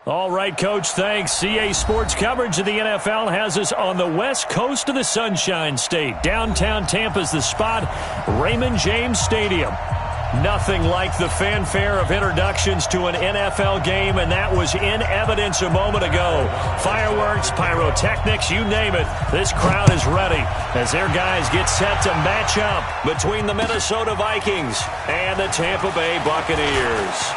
All right, Coach, thanks. CA Sports coverage of the NFL has us on the west coast of the Sunshine State. Downtown Tampa's the spot, Raymond James Stadium. Nothing like the fanfare of introductions to an NFL game, and that was in evidence a moment ago. Fireworks, pyrotechnics, you name it. This crowd is ready as their guys get set to match up between the Minnesota Vikings and the Tampa Bay Buccaneers.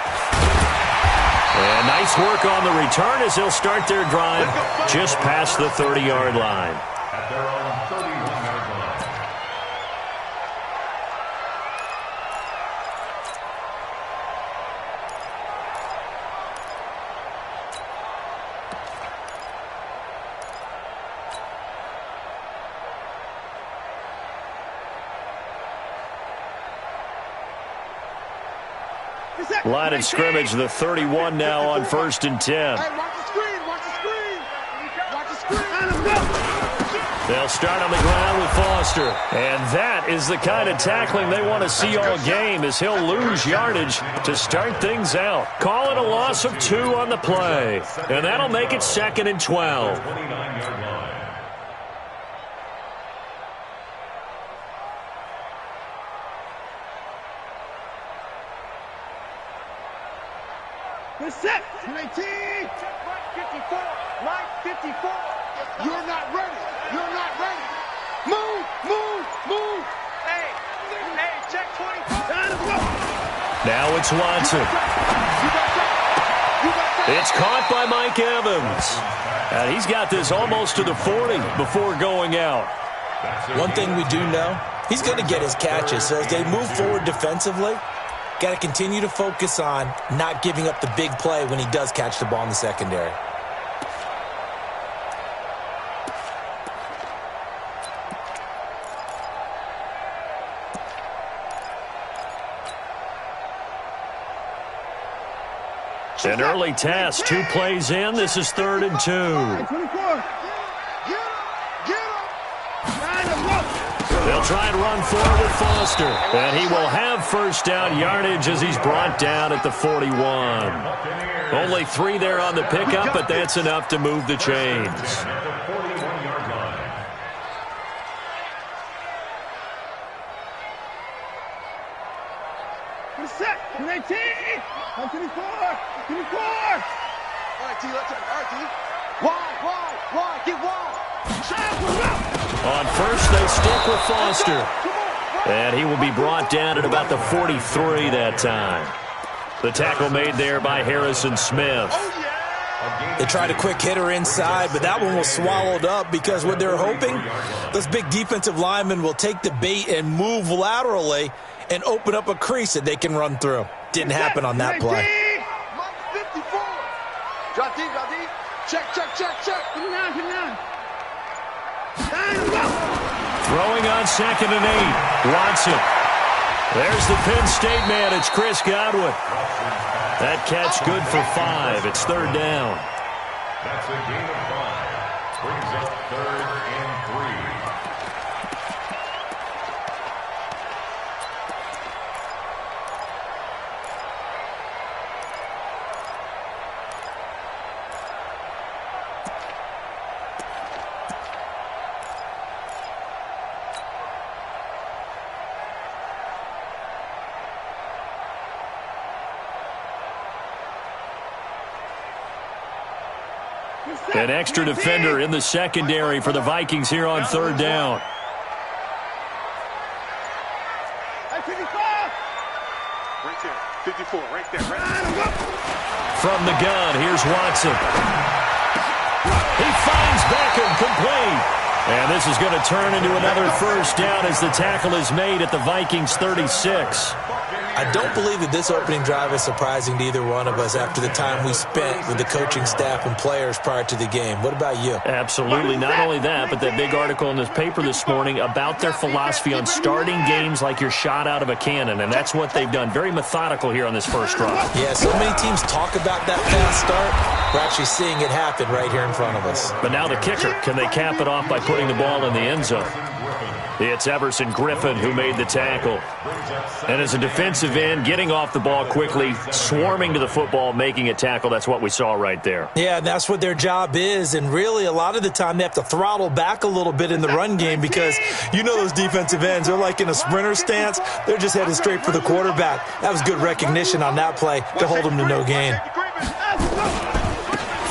And nice work on the return as they'll start their drive just past the 30-yard line. At their own 31-yard line. Line of scrimmage, the 31 now on 1st and 10. Hey, watch the screen, watch the screen. Watch the screen. They'll start on the ground with Foster. And that is the kind of tackling they want to see all game as he'll lose yardage to start things out. Call it a loss of 2 on the play. And that'll make it 2nd and 12. 29-yard line. We're set. 19. 54. Line 54. You're not ready. You're not ready. Move, move, move. Hey, check 24. Now it's Watson. It's caught by Mike Evans. And he's got this almost to the 40 before going out. One thing we do know, he's going to get his catches. So as they move forward defensively, got to continue to focus on not giving up the big play when he does catch the ball in the secondary. An early test, 2 plays in. This is 3rd and 2. 24. They'll try and run forward with Foster. And he will have first down yardage as he's brought down at the 41. Only 3 there on the pickup, but that's enough to move the chains. We're set. 19. 24. 24. All right, T. Let's all right, T. Wide. Get wide. On first, they stick with Foster. And he will be brought down at about the 43 that time. The tackle made there by Harrison Smith. They tried a quick hitter inside, but that one was swallowed up because what they're hoping, those big defensive linemen will take the bait and move laterally and open up a crease that they can run through. Didn't happen on that play. 54. Drop deep. Check. Put it down. Throwing on 2nd and 8. Watson. There's the Penn State man. It's Chris Godwin. That catch good for 5. It's 3rd down. That's a gain of 5. Brings up 3rd and 3. An extra defender in the secondary for the Vikings here on 3rd down. Right there. 54. Right there. From the gun, here's Watson. He finds Beckham complete. And this is going to turn into another first down as the tackle is made at the Vikings 36. I don't believe that this opening drive is surprising to either one of us after the time we spent with the coaching staff and players prior to the game. What about you? Absolutely. Not only that, but that big article in this paper this morning about their philosophy on starting games like you're shot out of a cannon, and that's what they've done. Very methodical here on this first drive. Yeah, so many teams talk about that fast start. We're actually seeing it happen right here in front of us. But now the kicker. Can they cap it off by putting the ball in the end zone? It's Everson Griffin who made the tackle. And as a defensive end, getting off the ball quickly, swarming to the football, making a tackle, that's what we saw right there. Yeah, and that's what their job is. And really, a lot of the time, they have to throttle back a little bit in the run game because you know those defensive ends, they're like in a sprinter stance. They're just headed straight for the quarterback. That was good recognition on that play to hold them to no gain.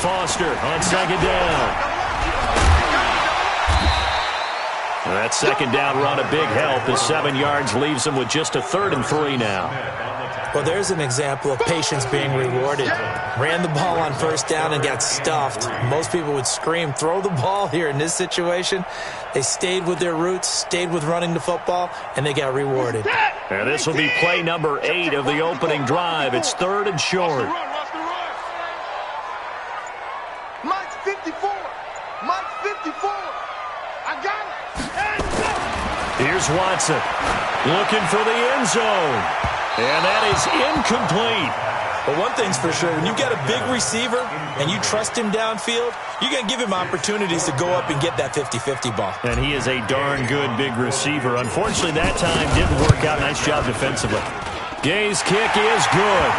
Foster on second down. That second down run, a big help as 7 yards leaves them with just a 3rd and 3 now. Well, there's an example of patience being rewarded. Ran the ball on first down and got stuffed. Most people would scream, throw the ball here. In this situation, they stayed with their roots, stayed with running the football, and they got rewarded. And this will be play number 8 of the opening drive. It's 3rd and short. Mike's 54. Mike's 54. I got it. Here's Watson looking for the end zone. And that is incomplete. But one thing's for sure, when you get a big receiver and you trust him downfield, you're going to give him opportunities to go up and get that 50-50 ball. And he is a darn good big receiver. Unfortunately, that time didn't work out. Nice job defensively. Gay's kick is good.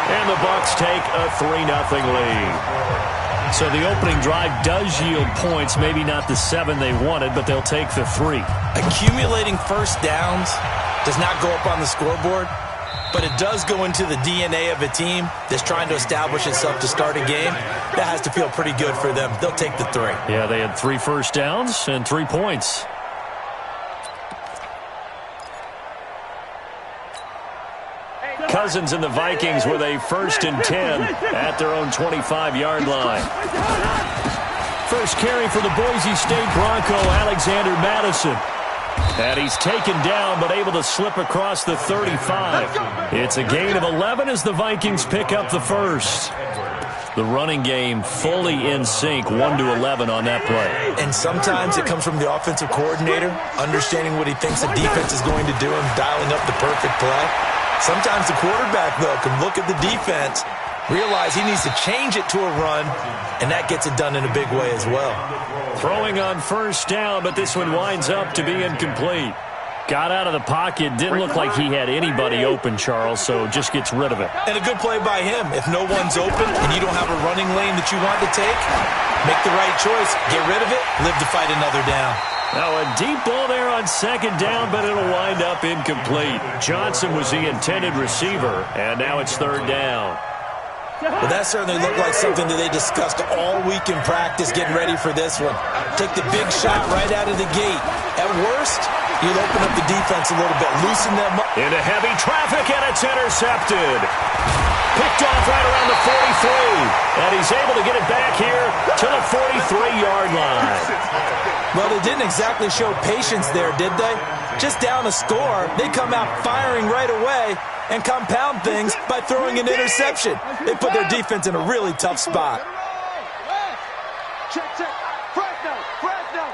And the Bucs take a 3-0 lead. So the opening drive does yield points, maybe not the 7 they wanted, but they'll take the 3. Accumulating first downs does not go up on the scoreboard, but it does go into the DNA of a team that's trying to establish itself to start a game. That has to feel pretty good for them. They'll take the 3. Yeah, they had 3 first downs and 3 points. Cousins and the Vikings with a 1st and 10 at their own 25-yard line. First carry for the Boise State Bronco, Alexander Madison. And he's taken down but able to slip across the 35. It's a gain of 11 as the Vikings pick up the first. The running game fully in sync, 1-11 on that play. And sometimes it comes from the offensive coordinator, understanding what he thinks the defense is going to do and dialing up the perfect play. Sometimes the quarterback, though, can look at the defense, realize he needs to change it to a run, and that gets it done in a big way as well. Throwing on first down, but this one winds up to be incomplete. Got out of the pocket. Didn't look like he had anybody open, Charles, so just gets rid of it. And a good play by him. If no one's open and you don't have a running lane that you want to take, make the right choice. Get rid of it. Live to fight another down. Now a deep ball there on second down, but it'll wind up incomplete. Johnson was the intended receiver, and now it's 3rd down. Well, that certainly looked like something that they discussed all week in practice, getting ready for this one. Take the big shot right out of the gate. At worst, you'll open up the defense a little bit, loosen them up. Into heavy traffic, and it's intercepted. Picked off right around the 43, and he's able to get it back here to the 43-yard line. Well, they didn't exactly show patience there, did they? Just down a score, they come out firing right away and compound things by throwing an interception. They put their defense in a really tough spot. Check. Fresno.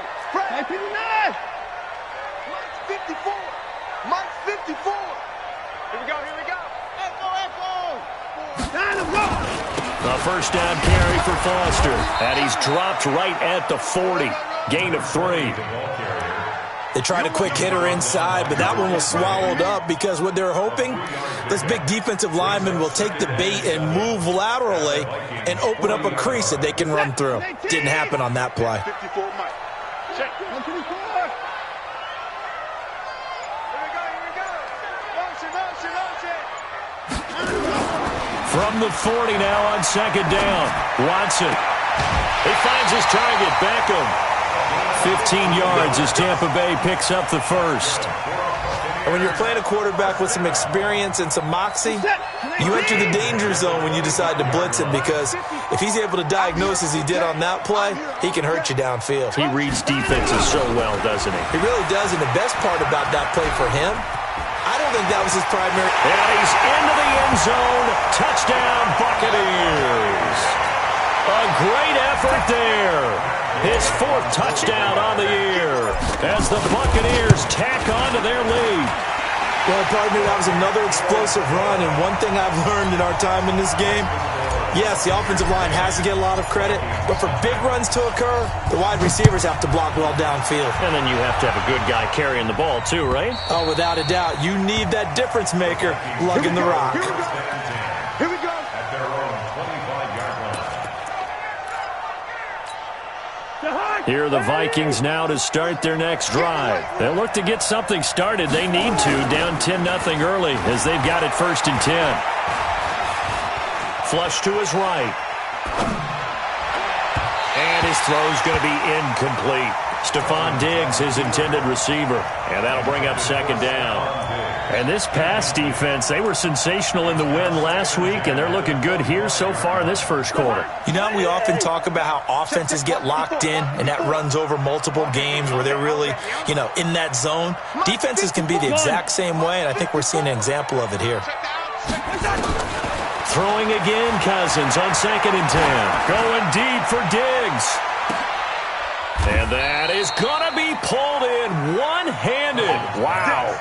Mike's 54. Mike's 54. Here we go. Echo. A first down carry for Foster, and he's dropped right at the 40. Gain of 3. They tried a quick hitter inside, but that one was swallowed up because what they're hoping, this big defensive lineman will take the bait and move laterally and open up a crease that they can run through. Didn't happen on that play. 54 Mike. Check. 124. From the 40 now on second down. Watson. He finds his target, Beckham. 15 yards as Tampa Bay picks up the first. And when you're playing a quarterback with some experience and some moxie, you enter the danger zone when you decide to blitz him, because if he's able to diagnose as he did on that play, he can hurt you downfield. He reads defenses so well, doesn't he? He really does, and the best part about that play for him, I don't think that was his primary. And he's into the end zone. Touchdown, Buccaneers. A great effort there. His 4th touchdown on the year as the Buccaneers tack on to their lead. Well, partner, that was another explosive run, and one thing I've learned in our time in this game, Yes, the offensive line has to get a lot of credit, but for big runs to occur, the wide receivers have to block well downfield. And then you have to have a good guy carrying the ball too, right? Oh, without a doubt. You need that difference maker lugging the rock. Here we go. At their own 25-yard line. Here are the Vikings now to start their next drive. They'll look to get something started. They need to, down 10-0 early as they've got it 1st and 10. Flush to his right. And his throw's going to be incomplete. Stephon Diggs, his intended receiver. And that'll bring up 2nd down. And this pass defense, they were sensational in the win last week, and they're looking good here so far in this first quarter. You know, we often talk about how offenses get locked in, and that runs over multiple games where they're really, in that zone. Defenses can be the exact same way, and I think we're seeing an example of it here. Throwing again, Cousins on 2nd and 10. Going deep for Diggs. And that is going to be pulled in one-handed. Wow.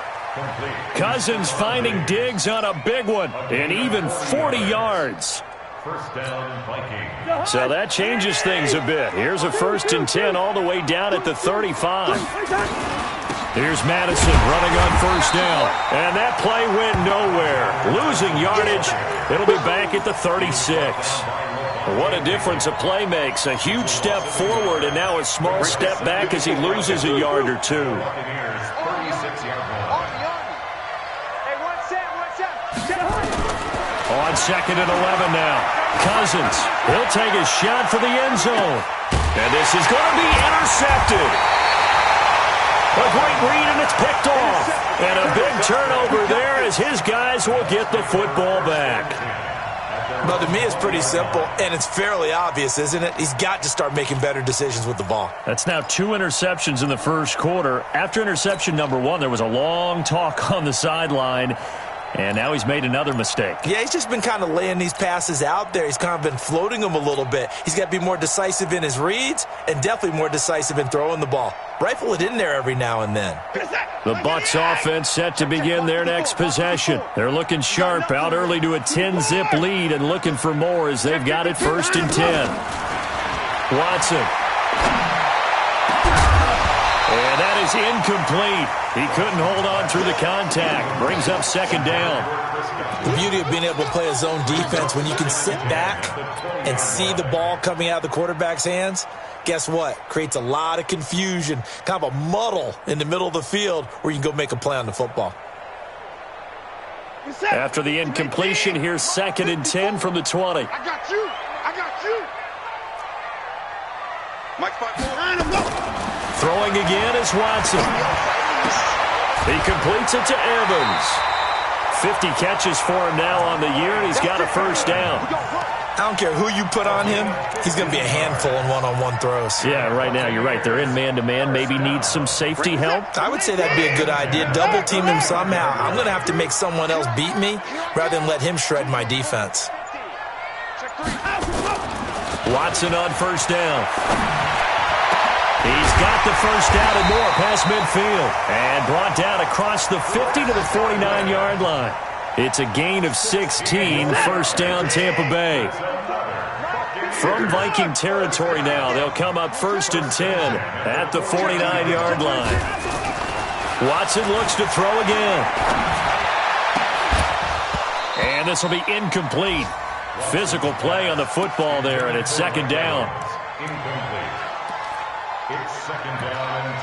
Cousins finding Diggs on a big one, and even 40 yards. First down, Vikings. So that changes things a bit. Here's a 1st and 10 all the way down at the 35. Here's Madison running on 1st down. And that play went nowhere. Losing yardage. It'll be back at the 36. What a difference a play makes. A huge step forward and now a small step back as he loses a yard or two. Buccaneers, 36-yard line. On 2nd and 11 now. Cousins. He'll take a shot for the end zone. And this is going to be intercepted. A great read, and it's picked off. And a big turnover there as his guys will get the football back. Well, to me, it's pretty simple, and it's fairly obvious, isn't it? He's got to start making better decisions with the ball. That's now 2 interceptions in the first quarter. After interception number 1, there was a long talk on the sideline. And now he's made another mistake. Yeah, he's just been kind of laying these passes out there. He's kind of been floating them a little bit. He's got to be more decisive in his reads and definitely more decisive in throwing the ball. Rifle it in there every now and then. The Bucs offense set to begin their next possession. They're looking sharp, out early to a 10-zip lead and looking for more as they've got it 1st and 10. Watson. And that is incomplete. He couldn't hold on through the contact. Brings up 2nd down. The beauty of being able to play a zone defense when you can sit back and see the ball coming out of the quarterback's hands, guess what? Creates a lot of confusion, kind of a muddle in the middle of the field where you can go make a play on the football. After the incompletion, here's 2nd and 10 from the 20. I got you. Mike, Throwing again is Watson. He completes it to Evans. 50 catches for him now on the year, and he's got a 1st down. I don't care who you put on him. He's going to be a handful in one-on-one throws. Yeah, right now, you're right. They're in man-to-man. Maybe needs some safety help. I would say that'd be a good idea. Double team him somehow. I'm going to have to make someone else beat me rather than let him shred my defense. Watson on 1st down. He's got the 1st down and more past midfield. And brought down across the 50 to the 49-yard line. It's a gain of 16, 1st down Tampa Bay. From Viking territory now, they'll come up 1st and 10 at the 49-yard line. Watson looks to throw again. And this will be incomplete. Physical play on the football there, and it's 2nd down. Incomplete. It's 2nd down and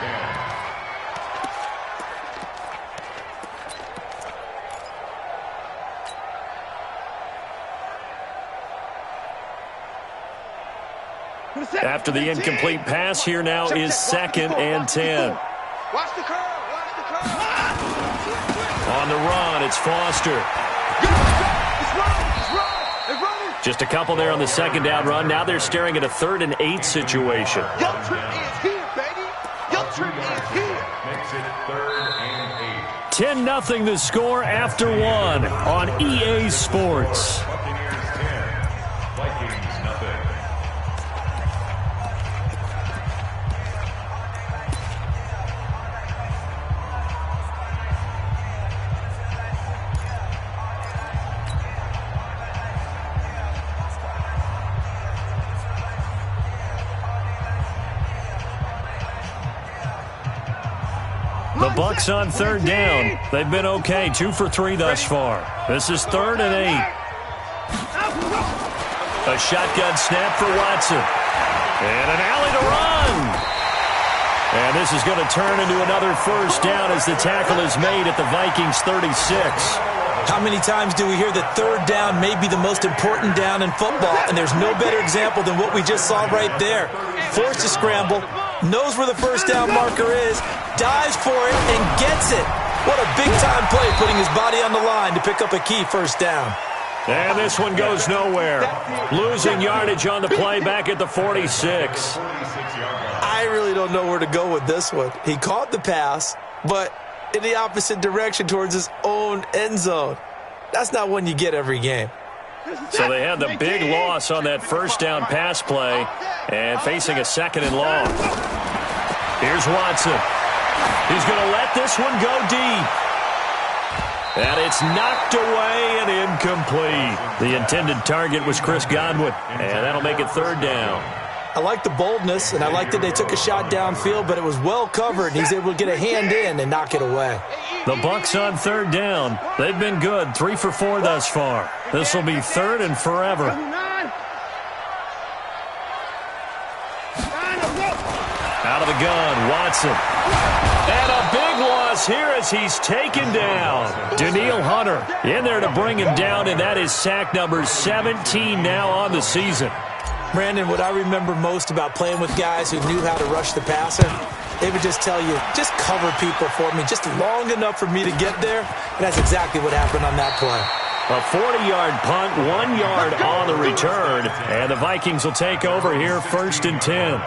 10. After the incomplete pass, here now is 2nd and 10. Watch the curve. On the run, it's Foster. It's running. Just a couple there on the 2nd down run. Now they're staring at a 3rd and 8 situation. Your trip is here, baby. Your trip is here. Makes it 3rd and 8. 10-0 the score after 1 on EA Sports. Buccaneers 10. Vikings nothing. The Bucs on third down. They've been okay, 2 for 3 thus far. This is 3rd and 8. A shotgun snap for Watson. And an alley to run. And this is going to turn into another first down as the tackle is made at the Vikings 36. How many times do we hear that third down may be the most important down in football, and there's no better example than what we just saw right there. Forced to scramble, knows where the first down marker is, dives for it, and gets it. What a big-time play, putting his body on the line to pick up a key first down. And this one goes nowhere. Losing yardage on the play back at the 46. I really don't know where to go with this one. He caught the pass, but in the opposite direction towards his own end zone. That's not one you get every game. So they had the big loss on that first down pass play and facing a 2nd and long. Here's Watson. He's going to let this one go deep. And it's knocked away and incomplete. The intended target was Chris Godwin, and that'll make it 3rd down. I like the boldness, and I like that they took a shot downfield, but it was well covered, and he's able to get a hand in and knock it away. The Bucs on 3rd down. They've been good, 3 for 4 thus far. This will be 3rd and forever. Out of the gun, Watson. And a big loss here as he's taken down. Danielle Hunter in there to bring him down, and that is sack number 17 now on the season. Brandon, what I remember most about playing with guys who knew how to rush the passer, they would just tell you, just cover people for me, just long enough for me to get there. And that's exactly what happened on that play. A 40-yard punt, 1 yard on the return, and the Vikings will take over here 1st and 10.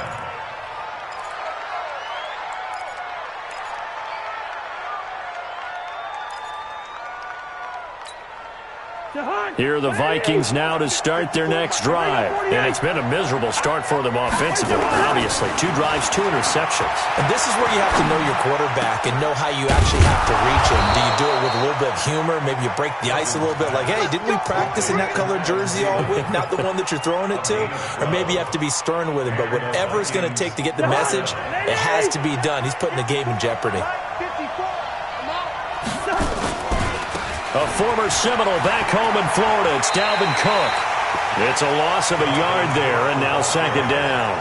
Here are the Vikings now to start their next drive. And it's been a miserable start for them offensively, obviously. 2 drives, 2 interceptions. And this is where you have to know your quarterback and know how you actually have to reach him. Do you do it with a little bit of humor? Maybe you break the ice a little bit like, hey, didn't we practice in that colored jersey all week, not the one that you're throwing it to? Or maybe you have to be stern with him. But whatever it's going to take to get the message, it has to be done. He's putting the game in jeopardy. A former Seminole back home in Florida. It's Dalvin Cook. It's a loss of a yard there, and now 2nd down.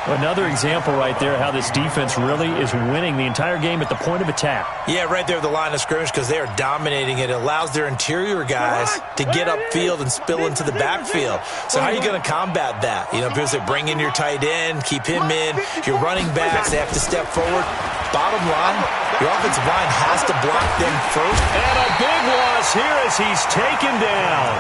Another example right there how this defense really is winning the entire game at the point of attack. Yeah, right there at the line of scrimmage because they are dominating it. It allows their interior guys to get upfield and spill into the backfield. So how are you going to combat that? You know, people say bring in your tight end, keep him in. Your running backs, they have to step forward. Bottom line, your offensive line has to block them first. And a big loss here as he's taken down.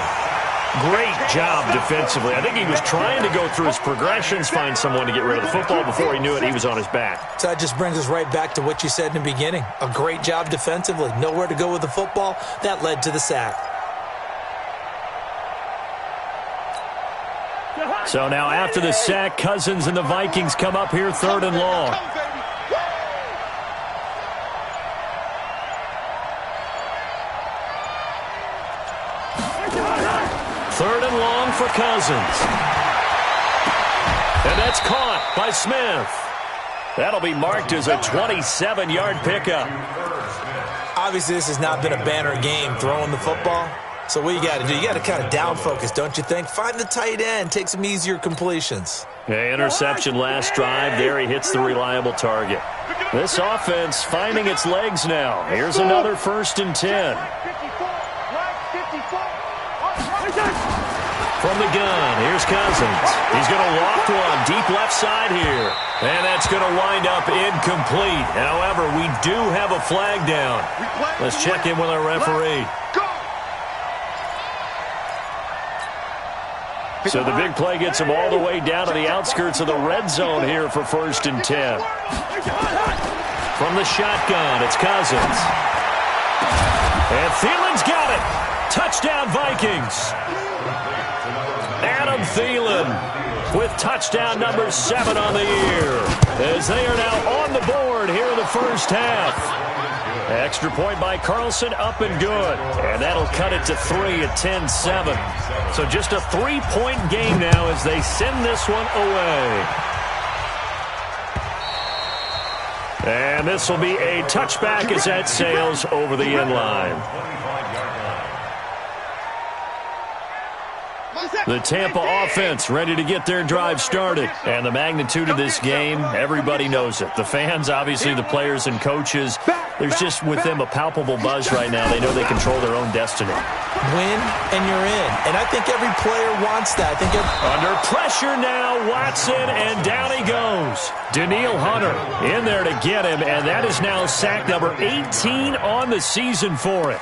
Great job defensively. I think he was trying to go through his progressions, find someone to get rid of the football. Before he knew it, he was on his back. So that just brings us right back to what you said in the beginning. A great job defensively. Nowhere to go with the football. That led to the sack. So now after the sack, Cousins and the Vikings come up here 3rd and long. Third and long for Cousins. And that's caught by Smith. That'll be marked as a 27-yard pickup. Obviously, this has not been a banner game throwing the football. So what you got to do, you got to kind of down focus, don't you think? Find the tight end, take some easier completions. Yeah, interception last drive. There he hits the reliable target. This offense finding its legs now. Here's another 1st and 10. From the gun, here's Cousins. He's going to loft one deep left side here. And that's going to wind up incomplete. However, we do have a flag down. Let's check in with our referee. So the big play gets him all the way down to the outskirts of the red zone here for 1st and 10. From the shotgun, it's Cousins. And Thielen's got it. Touchdown, Vikings. Adam Thielen with touchdown number 7 on the year as they are now on the board here in the first half. Extra point by Carlson, up and good. And that'll cut it to 3 at 10-7. So just a 3-point game now as they send this one away. And this will be a touchback as that sails over the end line. The Tampa offense ready to get their drive started. And the magnitude of this game, everybody knows it. The fans, obviously the players and coaches, there's just with them a palpable buzz right now. They know they control their own destiny. Win and you're in. And I think every player wants that. Under pressure now, Watson, and down he goes. Danielle Hunter in there to get him, and that is now sack number 18 on the season for it.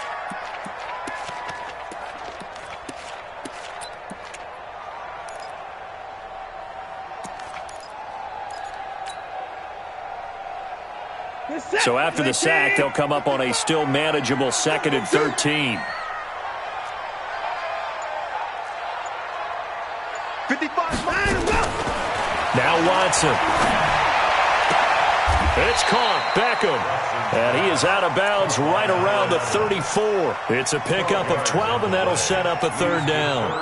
So after the sack, they'll come up on a still manageable 2nd and 13. 55. Now Watson. It's caught. Beckham. And he is out of bounds right around the 34. It's a pickup of 12, and that'll set up a 3rd down.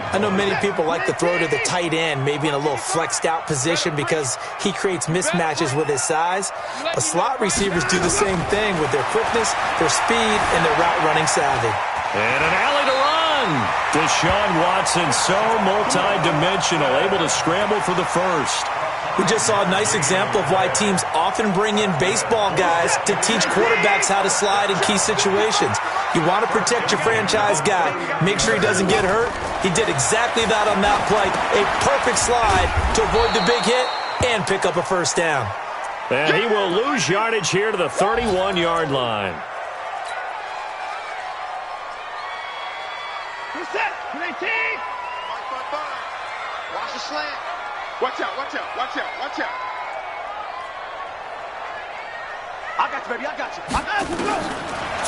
I know many people like to throw to the tight end, maybe in a little flexed out position because he creates mismatches with his size. But slot receivers do the same thing with their quickness, their speed, and their route running savvy. And an alley to run. Deshaun Watson, so multi-dimensional, able to scramble for the first. We just saw a nice example of why teams often bring in baseball guys to teach quarterbacks how to slide in key situations. You want to protect your franchise guy. Make sure he doesn't get hurt. He did exactly that on that play. A perfect slide to avoid the big hit and pick up a 1st down. And he will lose yardage here to the 31-yard line. He's set. 18. Watch the slant. Watch out, watch out, watch out, watch out. I got you, baby, I got you.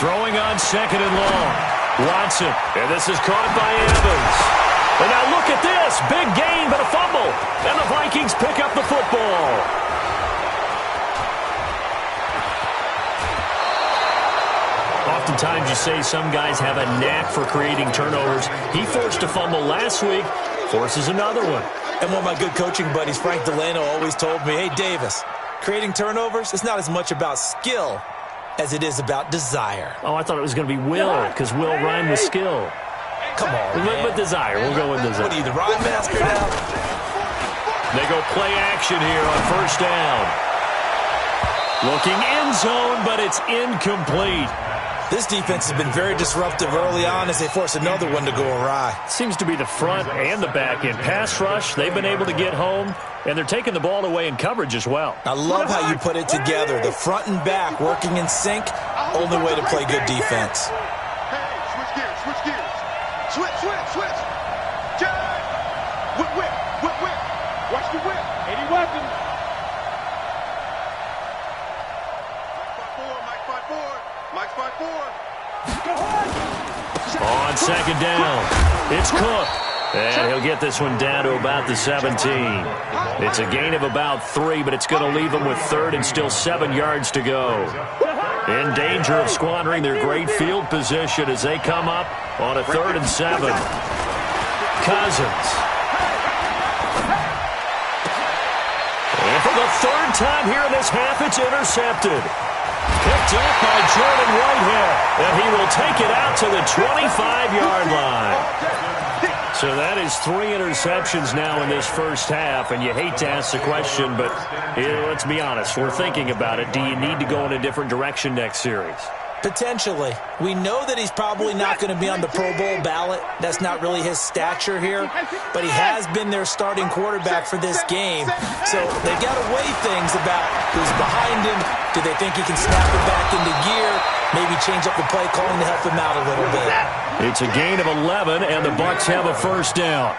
Throwing on 2nd and long. Watson, and this is caught by Evans. And now look at this. Big gain, but a fumble. And the Vikings pick up the football. Oftentimes you say some guys have a knack for creating turnovers. He forced a fumble last week, forces another one. And one of my good coaching buddies, Frank Delano, always told me, hey, Davis, creating turnovers, it's not as much about skill as it is about desire. Oh, I thought it was going to be will, because will rhyme with skill. Come on, man. But desire. We'll go with desire. What are you, the rhyme master now? They go play action here on 1st down. Looking end zone, but it's incomplete. This defense has been very disruptive early on as they force another one to go awry. Seems to be the front and the back end. Pass rush, they've been able to get home, and they're taking the ball away in coverage as well. I love how you put it together. The front and back working in sync, only way to play good defense. Hey, switch gears, switch gears. Switch. Jay! Whip. Watch the whip. Any weapon. Mike 5-4. On 2nd down, it's Cook. And he'll get this one down to about the 17. It's a gain of about 3, but it's going to leave them with 3rd and still 7 yards to go. In danger of squandering their great field position as they come up on a 3rd and 7. Cousins. And for the 3rd time here in this half, it's intercepted. Picked up by Jordan Whitehead, and he will take it out to the 25-yard line. So that is 3 interceptions now in this first half, and you hate to ask the question, but let's be honest, we're thinking about it. Do you need to go in a different direction next series? Potentially. We know that he's probably not going to be on the Pro Bowl ballot. That's not really his stature here. But he has been their starting quarterback for this game. So they've got to weigh things about who's behind him. Do they think he can snap it back into gear? Maybe change up the play calling to help him out a little bit. It's a gain of 11, and the Bucs have a 1st down.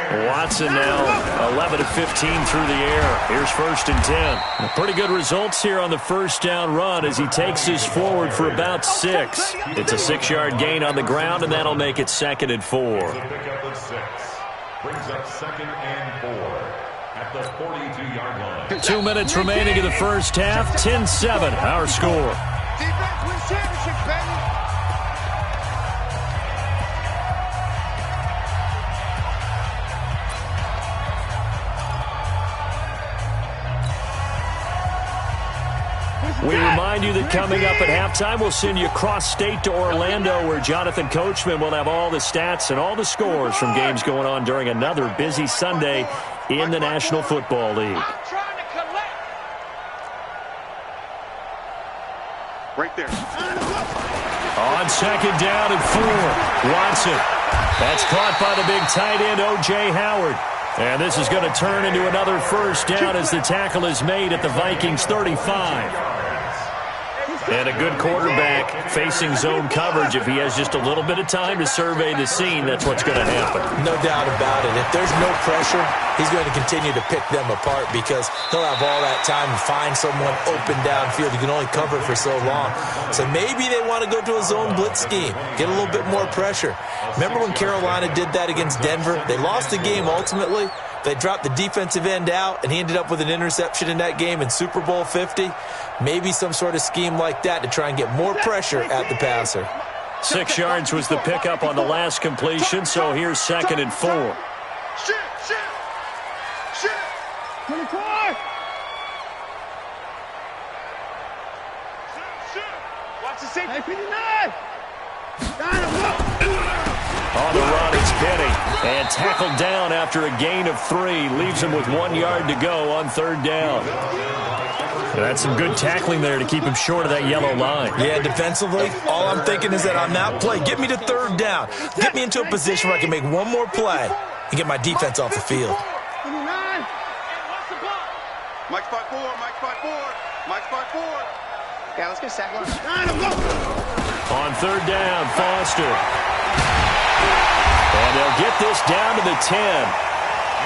Watson now 11 of 15 through the air. Here's 1st and 10. Pretty good results here on the 1st down run as he takes this forward for about 6. It's a 6-yard gain on the ground, and that'll make it 2nd and 4. Pickup of 6. Brings up 2nd and 4 at the 42-yard line. 2 minutes remaining in the first half. 10-7, our score. Defense wins championships, baby. We remind you that coming up at halftime, we'll send you cross-state to Orlando, where Jonathan Coachman will have all the stats and all the scores from games going on during another busy Sunday in the National Football League. Right there. On second down and 4, Watson. That's caught by the big tight end, O.J. Howard. And this is going to turn into another first down as the tackle is made at the Vikings 35. And a good quarterback facing zone coverage. If he has just a little bit of time to survey the scene, that's what's going to happen. No doubt about it. If there's no pressure, he's going to continue to pick them apart because he'll have all that time to find someone open downfield. You can only cover for so long. So maybe they want to go to a zone blitz scheme, get a little bit more pressure. Remember when Carolina did that against Denver? They lost the game ultimately. They dropped the defensive end out, and he ended up with an interception in that game in Super Bowl 50. Maybe some sort of scheme like that to try and get more pressure at the passer. 6 yards was the pickup on the last completion, so here's second and 4. Shit. 24. Watch the safety. 59. On the run, it's Penny. And tackled down after a gain of 3. Leaves him with 1 yard to go on third down. That's some good tackling there to keep him short of that yellow line. Yeah, defensively, all I'm thinking is that on that play, get me to third down. Get me into a position where I can make one more play and get my defense off the field. Mike spot 4. Yeah, let's get sack one. On third down, Foster. And they'll get this down to the 10.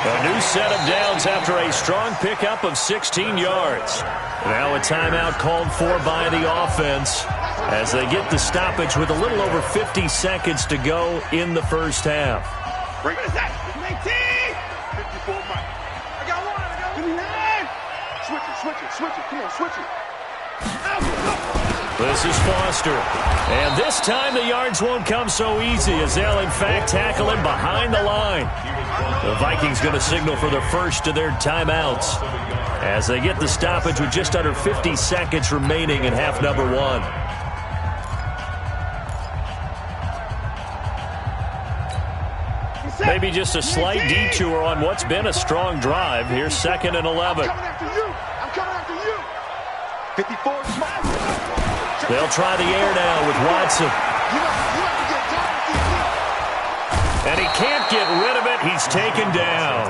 A new set of downs after a strong pickup of 16 yards. Now a timeout called for by the offense as they get the stoppage with a little over 50 seconds to go in the first half. What is that? 19! 54, Mike. I got one. 59! Switch it. Come on, switch it. This is Foster. And this time the yards won't come so easy as they'll, in fact, tackle him behind the line. The Vikings going to signal for the first of their timeouts as they get the stoppage with just under 50 seconds remaining in half number 1. Maybe just a slight detour on what's been a strong drive. Here's second and 11. I'm coming after you. 54. They'll try the air now with Watson. And he can't get rid of it. He's taken down.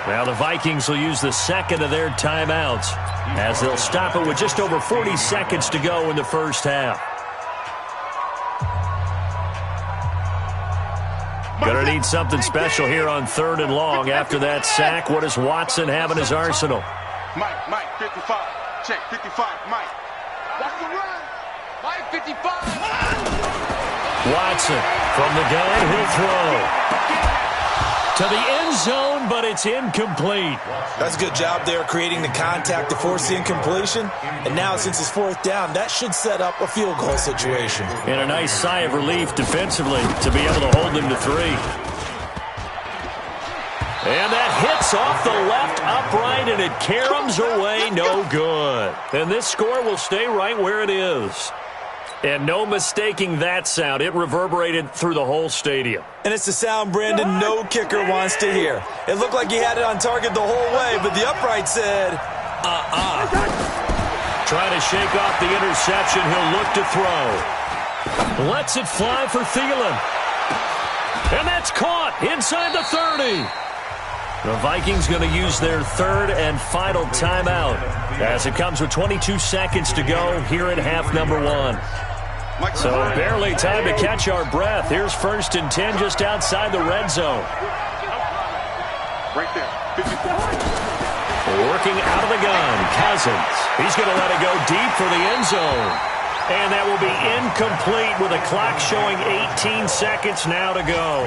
Now the Vikings will use the second of their timeouts as they'll stop it with just over 40 seconds to go in the first half. Going to need something special here on third and long. After that sack, what does Watson have in his arsenal? Mike, 55. Check, 55, Mike. Watch the run. Mike, 55. Watson from the gun, he'll throw to the end zone, but it's incomplete. That's a good job there creating the contact to force the incompletion. And now since it's fourth down, that should set up a field goal situation. And a nice sigh of relief defensively to be able to hold them to 3. And that hits off the left upright, and it caroms away, no good. And this score will stay right where it is. And no mistaking that sound. It reverberated through the whole stadium. And it's the sound Brandon no kicker wants to hear. It looked like he had it on target the whole way, but the upright said, Trying to shake off the interception, he'll look to throw. Lets it fly for Thielen. And that's caught inside the 30. The Vikings going to use their third and final timeout as it comes with 22 seconds to go here at half number 1. So barely time to catch our breath. Here's first and 10 just outside the red zone. Right there. 54. Working out of the gun, Cousins. He's going to let it go deep for the end zone. And that will be incomplete with a clock showing 18 seconds now to go.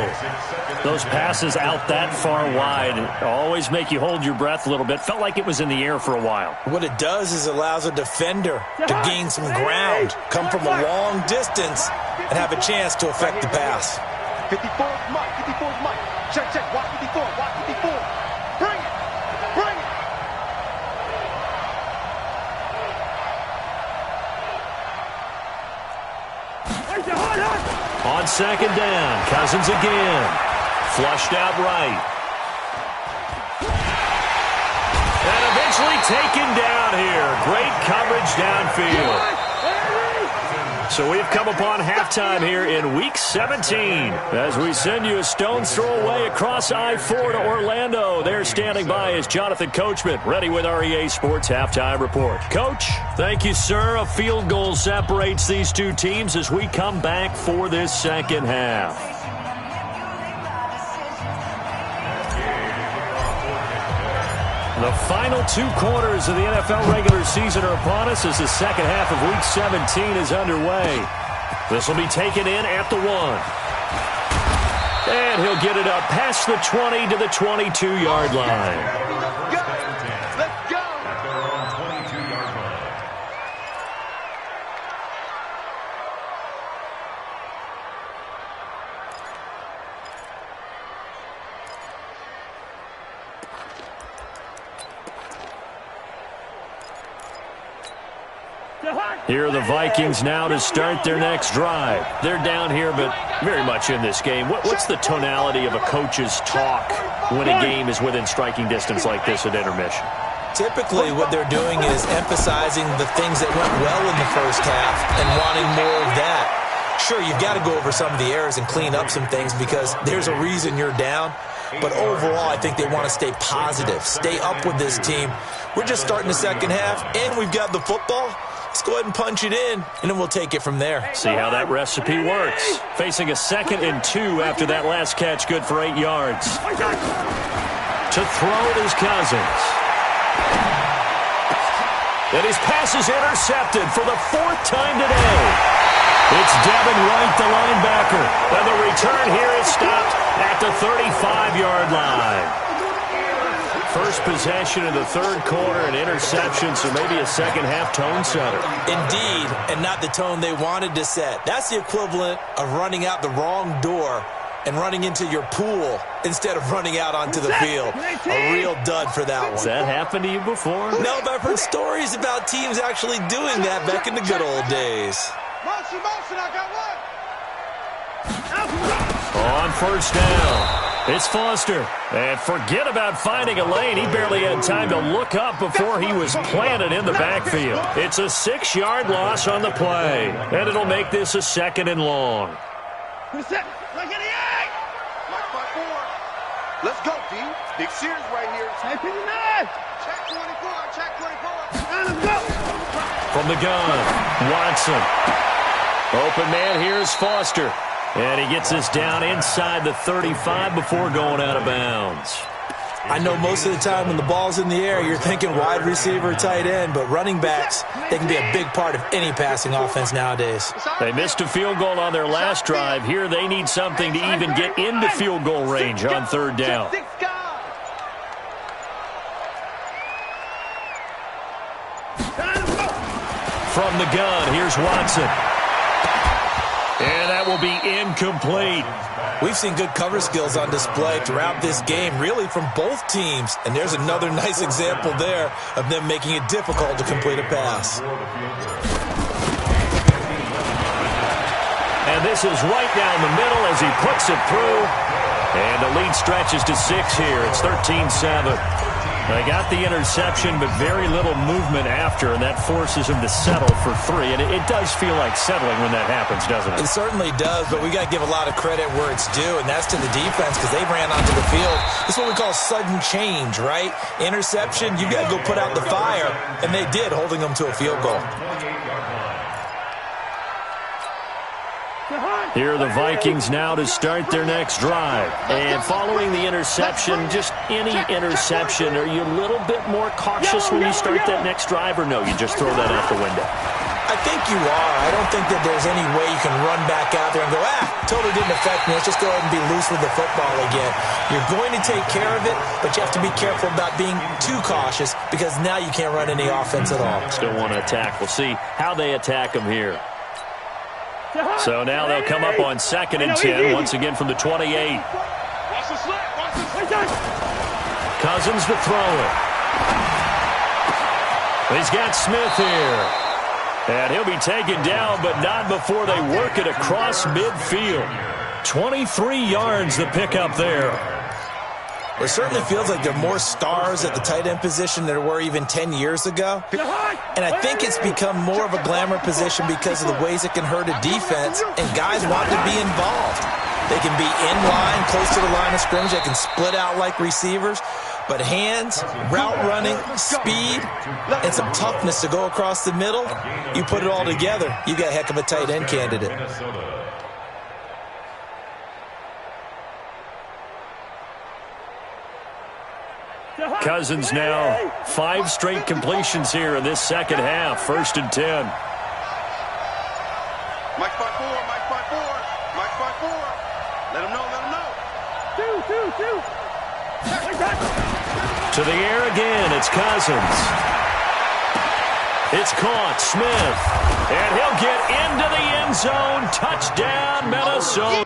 Those passes out that far wide always make you hold your breath a little bit. Felt like it was in the air for a while. What it does is allows a defender to gain some ground, come from a long distance, and have a chance to affect the pass. 54 Mike. 54 Mike. Check. Watch 54. Watch 54. Bring it. second down. Cousins again. Flushed out right. And eventually taken down here. Great coverage downfield. So we've come upon halftime here in Week 17 as we send you a stone's throw away across I-4 to Orlando. There standing by is Jonathan Coachman, ready with our EA Sports Halftime Report. Coach, thank you, sir. A field goal separates these two teams as we come back for this second half. The final 2 quarters of the NFL regular season are upon us as the second half of Week 17 is underway. This will be taken in at the 1. And he'll get it up past the 20 to the 22-yard line. Let's go! At their own 22-yard line. Here are the Vikings now to start their next drive. They're down here, but very much in this game. What's the tonality of a coach's talk when a game is within striking distance like this at intermission? Typically, what they're doing is emphasizing the things that went well in the first half and wanting more of that. Sure, you've got to go over some of the errors and clean up some things because there's a reason you're down. But overall, I think they want to stay positive, stay up with this team. We're just starting the second half, and we've got the football. Let's go ahead and punch it in, and then we'll take it from there. See how that recipe works. Facing a 2nd and 2 after that last catch, good for 8 yards. To throw it is Cousins. And his pass is intercepted for the 4th time today. It's Devin White, the linebacker. And the return here is stopped at the 35-yard line. First possession of the 3rd quarter, an interception, so maybe a second-half tone setter. Indeed, and not the tone they wanted to set. That's the equivalent of running out the wrong door and running into your pool instead of running out onto the field. A real dud for that one. Has that happened to you before? No, but I've heard stories about teams actually doing that back in the good old days. Motion, I got one. On first down, it's Foster. And forget about finding a lane. He barely had time to look up before he was planted in the backfield. It's a 6-yard loss on the play. And it'll make this a 2nd and long. Let's go, D. Big series right here. Check 24. From the gun, Watson. Open man, here's Foster. And he gets this down inside the 35 before going out of bounds. I know most of the time when the ball's in the air, you're thinking wide receiver, tight end, but running backs, they can be a big part of any passing offense nowadays. They missed a field goal on their last drive. Here they need something to even get into field goal range on 3rd down. From the gun, here's Watson. And that will be incomplete. We've seen good cover skills on display throughout this game, really from both teams. And there's another nice example there of them making it difficult to complete a pass. And this is right down the middle as he puts it through. And the lead stretches to 6 here. It's 13-7. They got the interception, but very little movement after, and that forces him to settle for 3. And it does feel like settling when that happens, doesn't it? It certainly does, but we got to give a lot of credit where it's due, and that's to the defense because they ran onto the field. This is what we call sudden change, right? Interception, you got to go put out the fire, and they did, holding them to a field goal. Here are the Vikings now to start their next drive. And following the interception, just any interception, are you a little bit more cautious when you start that next drive, or no, you just throw that out the window? I think you are. I don't think that there's any way you can run back out there and go, totally didn't affect me. Let's just go ahead and be loose with the football again. You're going to take care of it, but you have to be careful about being too cautious because now you can't run any offense at all. Still want to attack. We'll see how they attack them here. So now they'll come up on 2nd and 10, once again from the 28. Cousins to throw it. He's got Smith here. And he'll be taken down, but not before they work it across midfield. 23 yards the pickup there. It certainly feels like there are more stars at the tight end position than there were even 10 years ago. And I think it's become more of a glamour position because of the ways it can hurt a defense, and guys want to be involved. They can be in line, close to the line of scrimmage. They can split out like receivers. But hands, route running, speed, and some toughness to go across the middle, you put it all together, you got a heck of a tight end candidate. Cousins now 5 straight completions here in this second half. 1st and 10. Mike 5-4, Mike 5-4, Mike 5-4. Let him know, let him know. 2. To the air again, it's Cousins. It's caught, Smith. And he'll get into the end zone. Touchdown, Minnesota.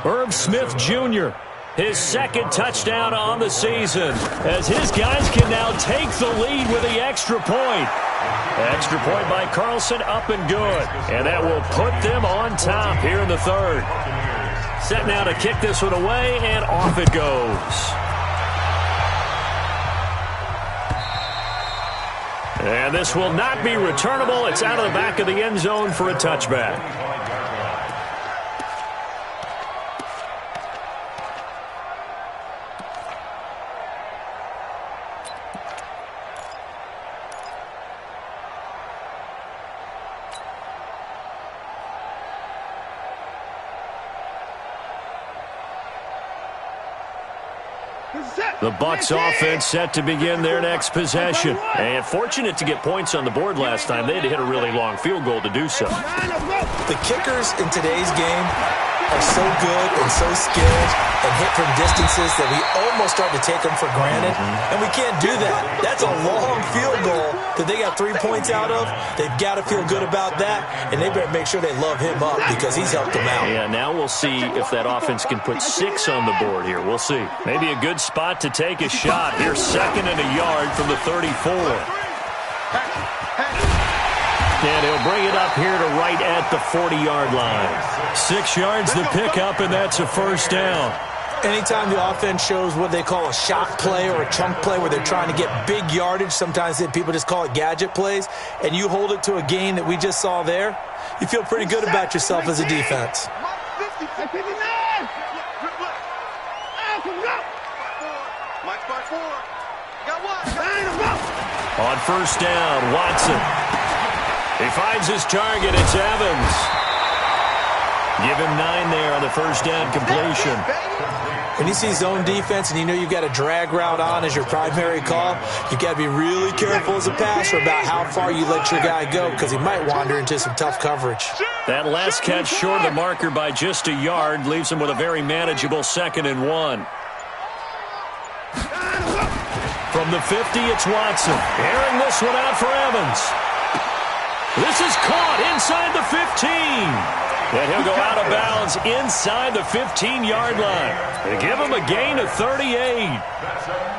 Irv Smith Jr., his 2nd touchdown on the season, as his guys can now take the lead with the extra point. Extra point by Carlson, up and good. And that will put them on top here in the 3rd. Set now to kick this one away, and off it goes. And this will not be returnable. It's out of the back of the end zone for a touchback. The Bucs offense set to begin their next possession. And fortunate to get points on the board last time. They had to hit a really long field goal to do so. The kickers in today's game are so good and so skilled and hit from distances that we almost start to take them for granted. And we can't do that. That's a long field goal that they got 3 points out of. They've got to feel good about that, and they better make sure they love him up because he's helped them out. Yeah, now we'll see if that offense can put 6 on the board here. We'll see. Maybe a good spot to take a shot. Here's 2nd and a yard from the 34. And he'll bring it up here to right at the 40-yard line. 6 yards the pickup, and that's a 1st down. Anytime the offense shows what they call a shot play or a chunk play where they're trying to get big yardage, sometimes people just call it gadget plays, and you hold it to a gain that we just saw there, you feel pretty good about yourself as a defense. On 1st down, Watson. He finds his target. It's Evans. Give him 9 there on the 1st down completion. When you see zone defense and you know you've got a drag route on as your primary call, you've got to be really careful as a passer about how far you let your guy go because he might wander into some tough coverage. That last catch short of the marker by just a yard leaves him with a very manageable 2nd and 1. From the 50, it's Watson. Airing this one out for Evans. This is caught inside the 15. And he'll go out of bounds inside the 15-yard line. They give him a gain of 38.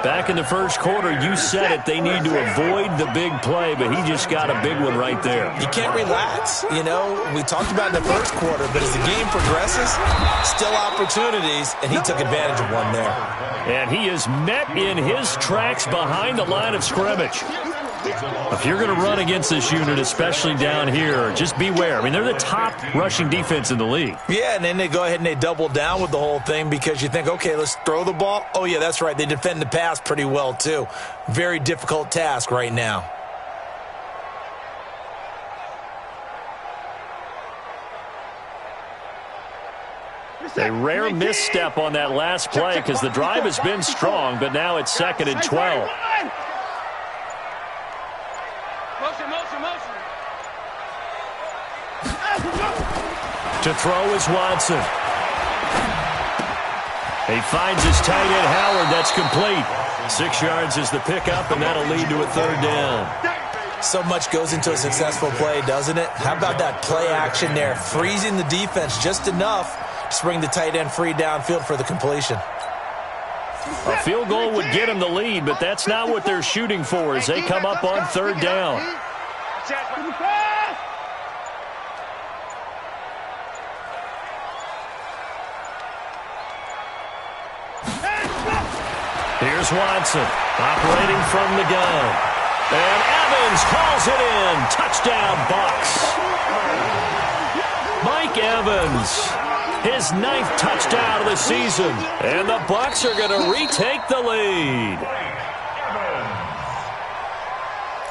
Back in the 1st quarter, you said it. They need to avoid the big play, but he just got a big one right there. You can't relax. You know, we talked about in the 1st quarter, but as the game progresses, still opportunities, and he took advantage of one there. And he is met in his tracks behind the line of scrimmage. If you're going to run against this unit, especially down here, just beware. I mean, they're the top rushing defense in the league. Yeah, and then they go ahead and they double down with the whole thing because you think, okay, let's throw the ball. Oh, yeah, that's right. They defend the pass pretty well, too. Very difficult task right now. A rare misstep on that last play because the drive has been strong, but now it's 2nd and 12. To throw is Watson. He finds his tight end, Howard. That's complete. 6 yards is the pickup, and that'll lead to a 3rd down. So much goes into a successful play, doesn't it? How about that play action there? Freezing the defense just enough to bring the tight end free downfield for the completion. A field goal would get him the lead, but that's not what they're shooting for as they come up on 3rd down. Here's Watson operating from the gun. And Evans hauls it in. Touchdown, Bucs. Mike Evans, his 9th touchdown of the season. And the Bucs are going to retake the lead.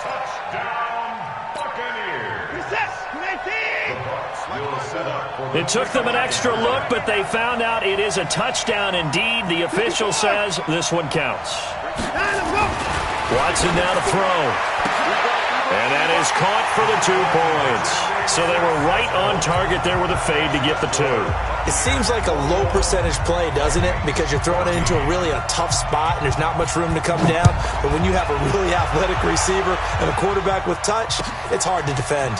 Touchdown, Buccaneers. It took them an extra look, but they found out it is a touchdown indeed. The official says this one counts. Watson now to throw. And that is caught for the 2 points. So they were right on target there with a fade to get the 2. It seems like a low percentage play, doesn't it? Because you're throwing it into a tough spot and there's not much room to come down. But when you have a really athletic receiver and a quarterback with touch, it's hard to defend.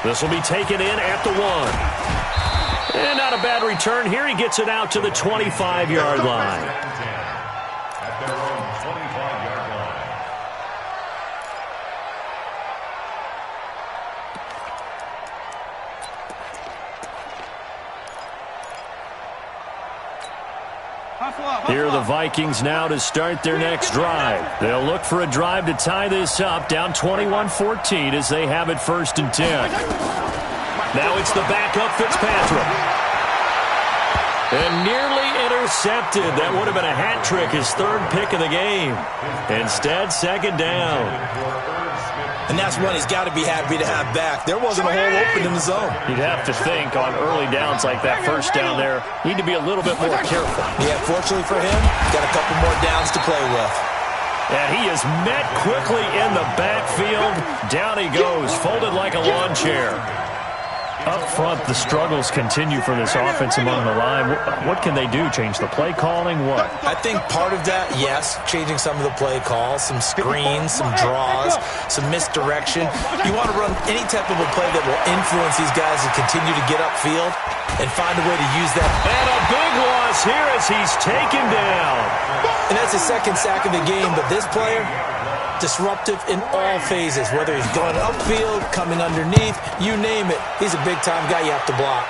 This will be taken in at the 1. And not a bad return here. He gets it out to the 25-yard line. At their own 25-yard line. Here are the Vikings now to start their next drive. They'll look for a drive to tie this up, down 21-14 as they have it 1st and 10. Now it's the backup Fitzpatrick. And nearly intercepted. That would have been a hat trick, his 3rd pick of the game. Instead, 2nd down. And that's one he's got to be happy to have back. There wasn't a hole open in the zone. You'd have to think on early downs like that 1st down there, need to be a little bit more careful. Yeah, fortunately for him, got a couple more downs to play with. And he is met quickly in the backfield. Down he goes, folded like a lawn chair. Up front, the struggles continue for this offense among the line. What can they do? Change the play calling? What? I think part of that, yes, changing some of the play calls, some screens, some draws, some misdirection. You want to run any type of a play that will influence these guys to continue to get upfield and find a way to use that. And a big loss here as he's taken down. And that's the 2nd sack of the game, but this player, disruptive in all phases, whether he's going upfield, coming underneath, you name it. He's a big-time guy you have to block.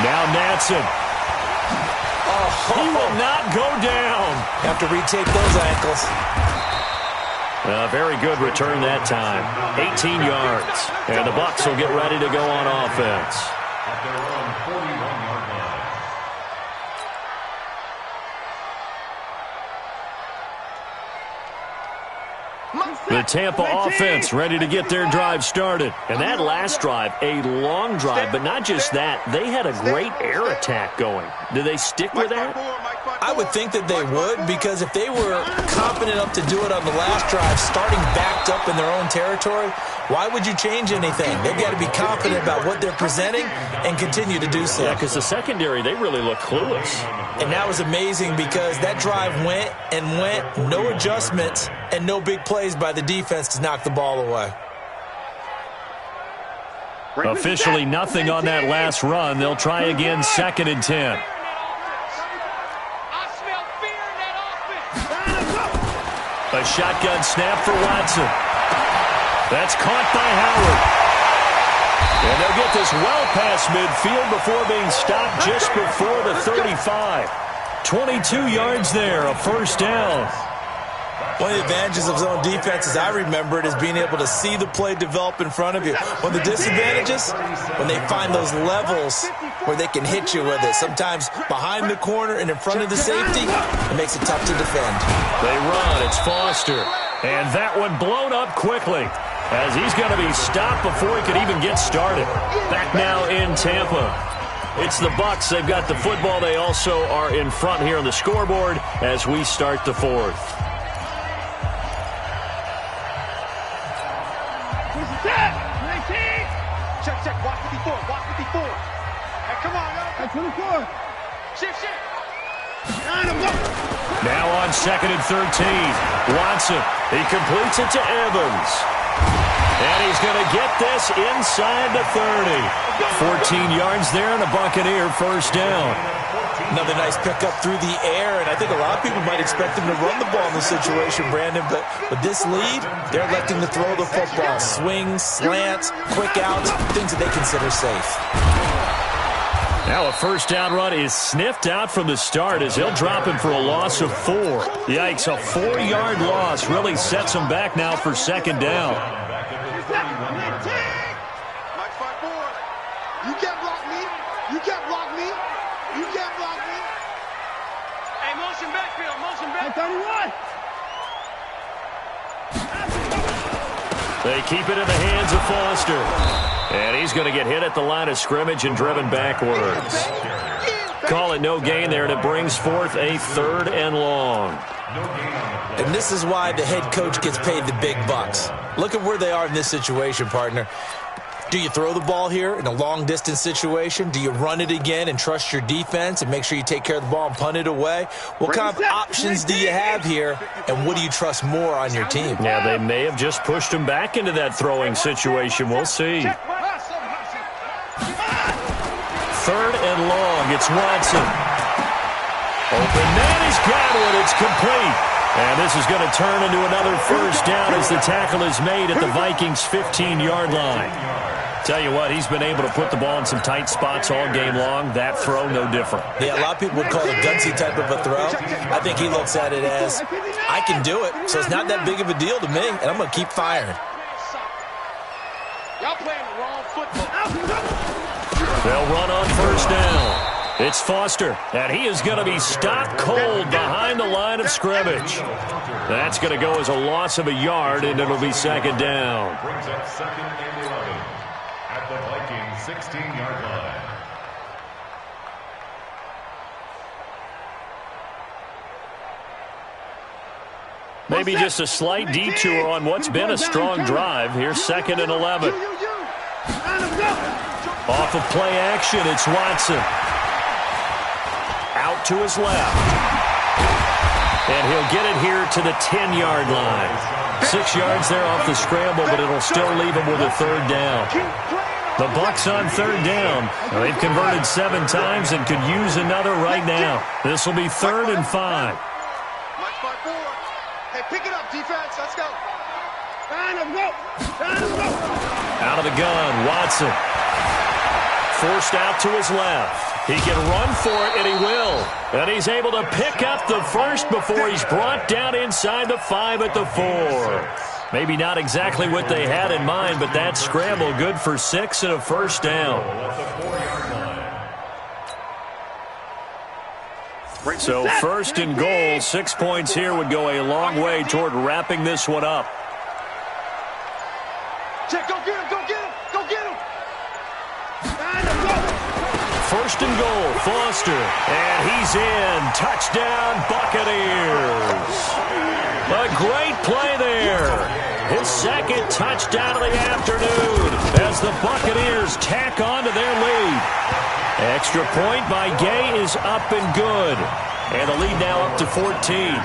Now Natson. He will not go down. Have to retake those ankles. Very good return that time. 18 yards. And the Bucs will get ready to go on offense. At their own 41-yard line. The Tampa offense ready to get their drive started. And that last drive, a long drive, but not just that. They had a great air attack going. Do they stick with that? I would think that they would, because if they were confident enough to do it on the last drive, starting backed up in their own territory, why would you change anything? They've got to be confident about what they're presenting and continue to do so. Yeah, because the secondary, they really look clueless. And that was amazing because that drive went and went, no adjustments, and no big plays by the defense to knock the ball away. Officially nothing on that last run. They'll try again 2nd and 10. A shotgun snap for Watson. That's caught by Howard. And they'll get this well past midfield before being stopped just before the 35. 22 yards there, a 1st down. One of the advantages of zone defense, as I remember it, is being able to see the play develop in front of you. One of the disadvantages, when they find those levels where they can hit you with it. Sometimes behind the corner and in front of the safety, it makes it tough to defend. They run. It's Foster. And that one blown up quickly. as he's going to be stopped before he could even get started. Back now in Tampa. It's the Bucs. They've got the football. They also are in front here on the scoreboard as we start the fourth. Check. Watch 54. Hey, come on, yo. 24. Shift. Now on 2nd and 13. Watson. He completes it to Evans. And he's going to get this inside the 30. 14 yards there and a Buccaneer first down. Another nice pickup through the air, and I think a lot of people might expect him to run the ball in this situation, Brandon, but with this lead, they're electing to throw the football. Swings, slants, quick outs, things that they consider safe. Now a first down run is sniffed out from the start as he'll drop him for a loss of 4. Yikes, a 4-yard loss really sets him back now for second down. You can't block me. You can't block me. You can't block me. Hey, motion backfield. Motion back. 31. They keep it in the hands of Foster. And he's going to get hit at the line of scrimmage and driven backwards. Call it no gain there, and it brings forth a 3rd and long. And this is why the head coach gets paid the big bucks. Look at where they are in this situation, partner. Do you throw the ball here in a long-distance situation? Do you run it again and trust your defense and make sure you take care of the ball and punt it away? What kind of options do you have here, and what do you trust more on your team? Yeah, they may have just pushed him back into that throwing situation. We'll see. 3rd and long. It's Watson. Open man, he's got one. It's complete. And this is going to turn into another first down as the tackle is made at the Vikings' 15-yard line. Tell you what, he's been able to put the ball in some tight spots all game long. That throw, no different. Yeah, a lot of people would call it a gutsy type of a throw. I think he looks at it as, I can do it, so it's not that big of a deal to me, and I'm going to keep firing. Y'all playing the wrong football. They'll run on first down. It's Foster, and he is going to be stopped cold behind the line of scrimmage. That's going to go as a loss of a yard, and it'll be second down. Brings up 2nd and 11 at the Vikings 16-yard line. Maybe just a slight detour on what's been a strong drive. Here's 2nd and 11. Off of play action, it's Watson. Out to his left. And he'll get it here to the 10-yard line. 6 yards there off the scramble, but it'll still leave him with a 3rd down. The Bucs on 3rd down. They've converted 7 times and could use another right now. This will be 3rd and 5. Hey, pick it up, defense. Let's go. Out of the gun, Watson. Forced out to his left. He can run for it, and he will. And he's able to pick up the first before he's brought down inside the 5 at the 4. Maybe not exactly what they had in mind, but that scramble good for 6 and a first down. So 1st and goal, 6 points here would go a long way toward wrapping this one up. Check, go get him, go get him, go get him. 1st and goal, Foster, and he's in. Touchdown, Buccaneers. A great play there. His 2nd touchdown of the afternoon as the Buccaneers tack on to their lead. Extra point by Gay is up and good. And the lead now up to 14.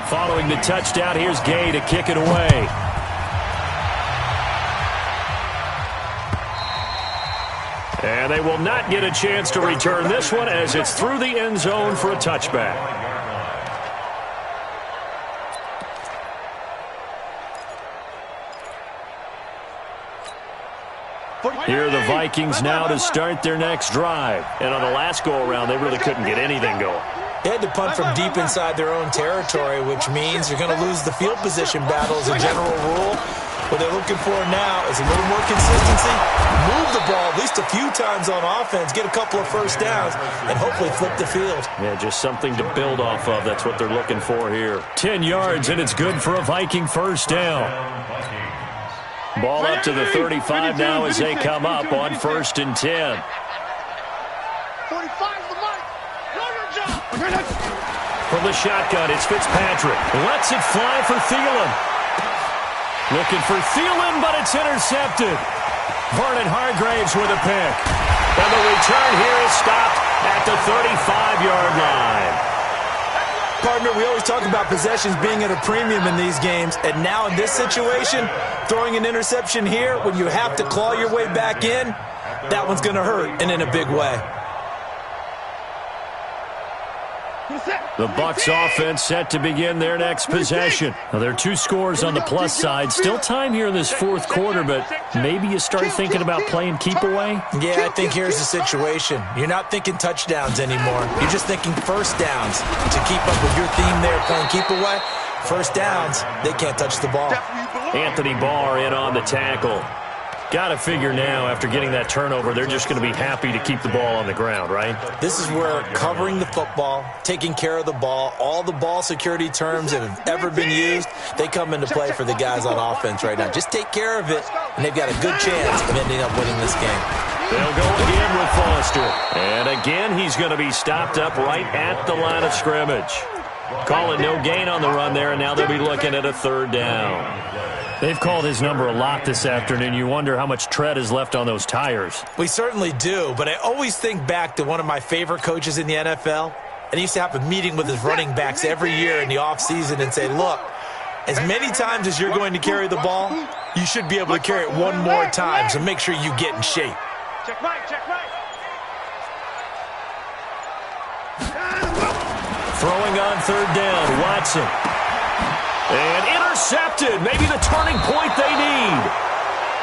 Following the touchdown, here's Gay to kick it away. And they will not get a chance to return this one as it's through the end zone for a touchback. Here are the Vikings now to start their next drive. And on the last go-around, they really couldn't get anything going. They had to punt from deep inside their own territory, which means you're going to lose the field position battle as a general rule. What they're looking for now is a little more consistency, move the ball at least a few times on offense, get a couple of first downs, and hopefully flip the field. Yeah, just something to build off of. That's what they're looking for here. 10 yards, and it's good for a Viking first down. Ball up to the 35 now as they come up on 1st and 10. 45 the mark. From the shotgun, it's Fitzpatrick. Lets it fly for Thielen. Looking for Thielen, but it's intercepted. Vernon Hargreaves with a pick. And the return here is stopped at the 35-yard line. Partner, we always talk about possessions being at a premium in these games, and now in this situation, throwing an interception here when you have to claw your way back in, that one's going to hurt, and in a big way. The Bucs offense set to begin their next possession. Now, there are 2 scores on the plus side. Still time here in this 4th quarter, but maybe you start thinking about playing keep away? Yeah, I think here's the situation. You're not thinking touchdowns anymore. You're just thinking first downs. To keep up with your theme there, playing keep away, first downs, they can't touch the ball. Anthony Barr in on the tackle. Got to figure now, after getting that turnover, they're just going to be happy to keep the ball on the ground, right? This is where covering the football, taking care of the ball, all the ball security terms that have ever been used, they come into play for the guys on offense right now. Just take care of it, and they've got a good chance of ending up winning this game. They'll go again with Foster. And again, he's going to be stopped up right at the line of scrimmage. Calling no gain on the run there, and now they'll be looking at a 3rd down. They've called his number a lot this afternoon. You wonder how much tread is left on those tires. We certainly do, but I always think back to one of my favorite coaches in the NFL, and he used to have a meeting with his running backs every year in the offseason and say, look, as many times as you're going to carry the ball, you should be able to carry it one more time, so make sure you get in shape. Check right, check right. Throwing on 3rd down, Watson. And intercepted, maybe the turning point they need.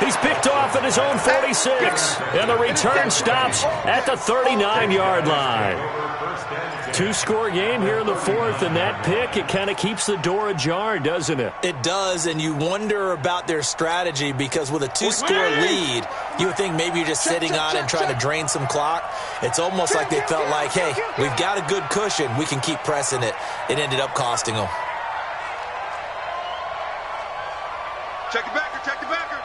He's picked off at his own 46. And the return stops at the 39-yard line. 2-score game here in the 4th, and that pick, it kind of keeps the door ajar, doesn't it? It does, and you wonder about their strategy because with a 2-score lead, you would think maybe you're just sitting on it and trying to drain some clock. It's almost like they felt like, hey, we've got a good cushion. We can keep pressing it. It ended up costing them. Check it backer, check it backer.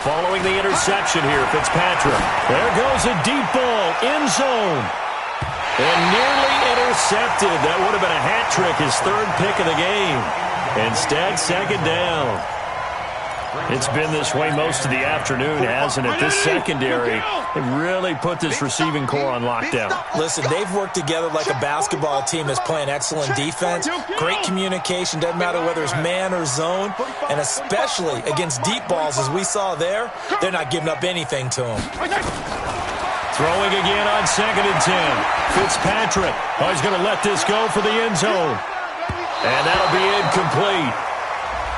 Following the interception here, Fitzpatrick. There goes a deep ball, end zone. And nearly intercepted. That would have been a hat trick, his 3rd pick of the game. Instead, 2nd down. It's been this way most of the afternoon, hasn't it? This secondary, it really put this receiving core on lockdown. Listen, they've worked together like a basketball team that's playing excellent defense. Great communication, doesn't matter whether it's man or zone. And especially against deep balls, as we saw there, they're not giving up anything to them. Throwing again on 2nd and 10. Fitzpatrick, he's going to let this go for the end zone. And that'll be incomplete.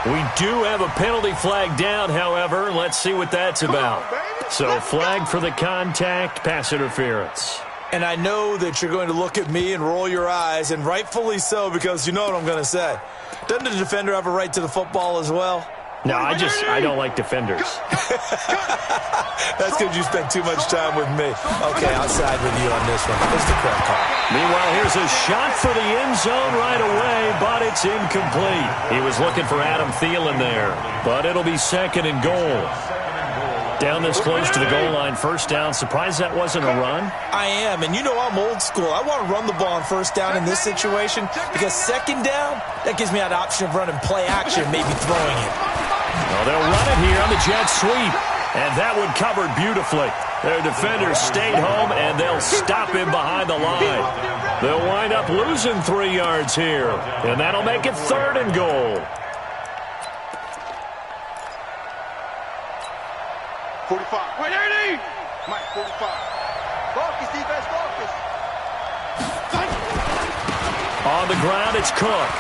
We do have a penalty flag down, however. Let's see what that's about. So, flag for the contact, pass interference. And I know that you're going to look at me and roll your eyes, and rightfully so, because you know what I'm going to say. Doesn't the defender have a right to the football as well? No, I don't like defenders. That's because you spent too much time with me. Okay, I'll side with you on this one. It's the correct call. Meanwhile, here's a shot for the end zone right away, but it's incomplete. He was looking for Adam Thielen there, but it'll be 2nd and goal. Down this close to the goal line, 1st down. Surprised that wasn't a run? I am, and you know I'm old school. I want to run the ball on 1st down in this situation because 2nd down, that gives me that option of running play action, maybe throwing it. Well, they'll run it here on the jet sweep, and that one covered beautifully. Their defenders stayed home, and they'll stop him behind the line. They'll wind up losing 3 yards here, and that'll make it 3rd and goal. 45. Wait, 80! Mike, 45. Focus, defense, focus. On the ground, it's Cook.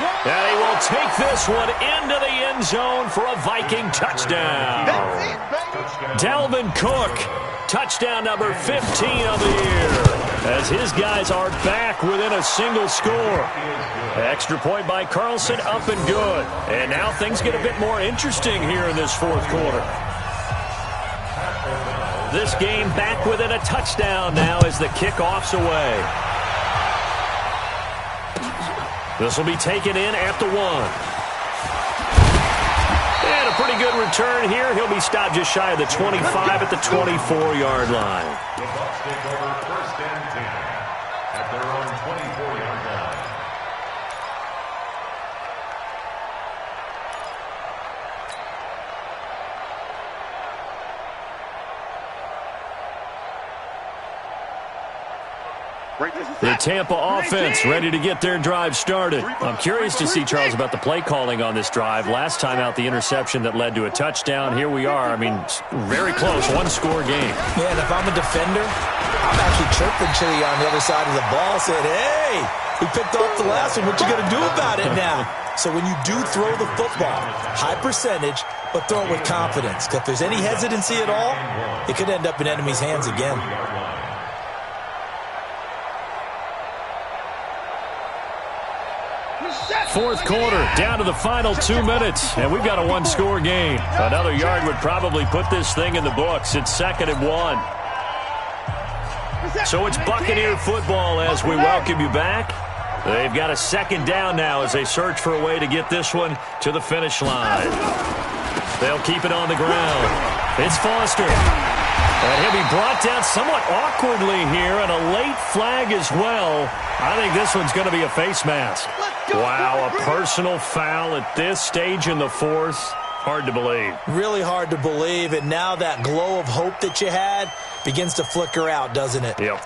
And he will take this one into the end zone for a Viking touchdown. Dalvin Cook, touchdown number 15 of the year, as his guys are back within a single score. Extra point by Carlson, up and good. And now things get a bit more interesting here in this 4th quarter. This game back within a touchdown now as the kickoff's away. This will be taken in at the 1. good return here. He'll be stopped just shy of the 25 at the 24-yard line. The Bucs take over 1st and 10 at their own 24-yard line. The Tampa offense ready to get their drive started. I'm curious to see, Charles, about the play calling on this drive. Last time out, the interception that led to a touchdown. Here we are. I mean, very close, one-score game. Yeah, and if I'm a defender, I'm actually chirping Chili on the other side of the ball, saying, hey, we picked off the last one. What you going to do about it now? So when you do throw the football, high percentage, but throw it with confidence. If there's any hesitancy at all, it could end up in enemy's hands again. Fourth quarter, down to the final 2 minutes, and we've got a one-score game. Another yard would probably put this thing in the books. It's 2nd and 1. So it's Buccaneer football as we welcome you back. They've got a 2nd down now as they search for a way to get this one to the finish line. They'll keep it on the ground. It's Foster. And he'll be brought down somewhat awkwardly here, and a late flag as well. I think this one's going to be a face mask. Wow, a personal foul at this stage in the fourth. Hard to believe. Really hard to believe, and now that glow of hope that you had begins to flicker out, doesn't it? Yep.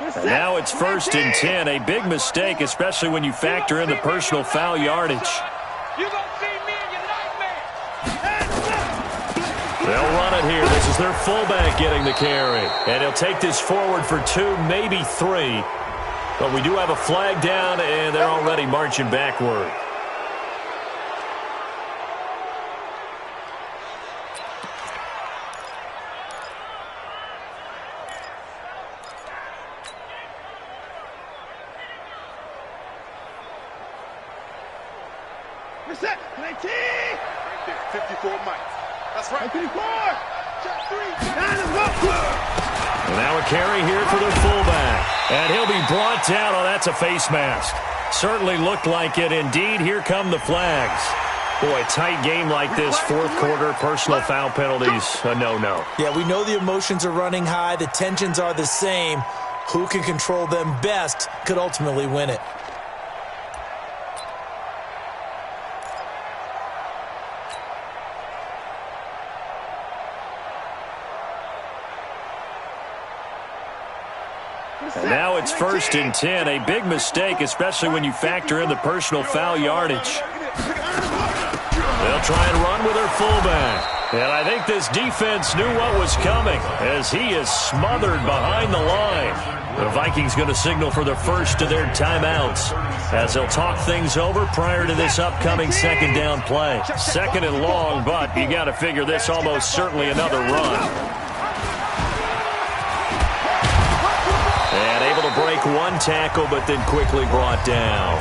And now it's 1st and 10. A big mistake, especially when you factor in the personal foul yardage. They'll run it here. This is their fullback getting the carry. And he'll take this forward for 2, maybe 3. But we do have a flag down, and they're already marching backward. Reset. 19. 54 Mike. That's right. 54. Shot 3. And now a carry here for their fullback. And he'll be brought down. Oh, that's a face mask. Certainly looked like it. Indeed, here come the flags. Boy, a tight game like this, fourth quarter, personal foul penalties, a no-no. Yeah, we know the emotions are running high. The tensions are the same. Who can control them best could ultimately win it. And now it's 1st and 10. A big mistake, especially when you factor in the personal foul yardage. They'll try and run with their fullback. And I think this defense knew what was coming as he is smothered behind the line. The Vikings going to signal for the first of their timeouts as they'll talk things over prior to this upcoming 2nd down play. 2nd and long, but you got to figure this almost certainly another run. And able to break one tackle, but then quickly brought down.